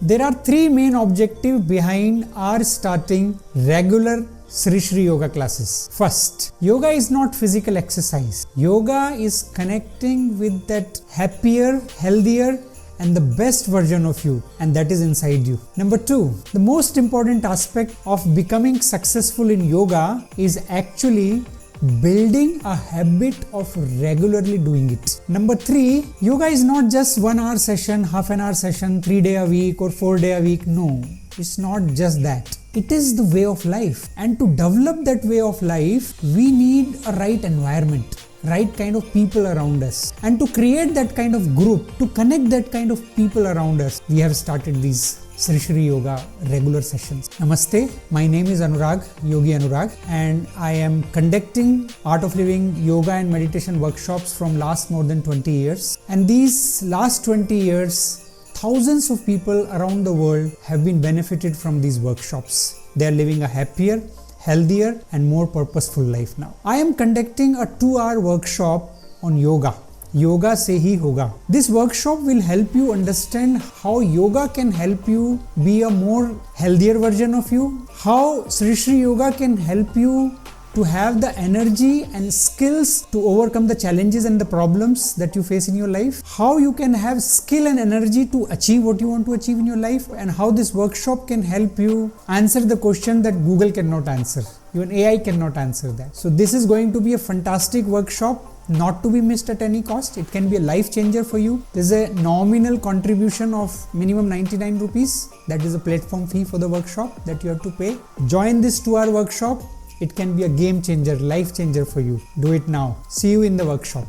There are three main objectives behind our starting regular Sri Yoga classes. First, yoga is not physical exercise. Yoga is connecting with that happier, healthier, and the best version of you, and that is inside you. Number two, the most important aspect of becoming successful in yoga is actually building a habit of regularly doing it. Number three, yoga is not just 1 hour session, half an hour session, 3 day a week or 4 day a week. No, it's not just that. It is the way of life. And to develop that way of life, we need a right environment, right kind of people around us. And to create that kind of group, to connect that kind of people around us, we have started these Sri Yoga regular sessions. Namaste, my name is Anurag, Yogi Anuraag, and I am conducting Art of Living yoga and meditation workshops from last more than 20 years. And these last 20 years, thousands of people around the world have been benefited from these workshops. They are living a happier, healthier, and more purposeful life now. I am conducting a 2-hour workshop on yoga. Yoga Se Hi Hoga. This workshop will help you understand how yoga can help you be a more healthier version of you, how Sri Yoga can help you to have the energy and skills to overcome the challenges and the problems that you face in your life, how you can have skill and energy to achieve what you want to achieve in your life, and how this workshop can help you answer the question that Google cannot answer. Even AI cannot answer that. So this is going to be a fantastic workshop, not to be missed at any cost. It can be a life changer for you. There's a nominal contribution of minimum 99 rupees. That is a platform fee for the workshop that you have to pay. Join this 2-hour workshop. It can be a game changer, life changer for you. Do it now. See you in the workshop.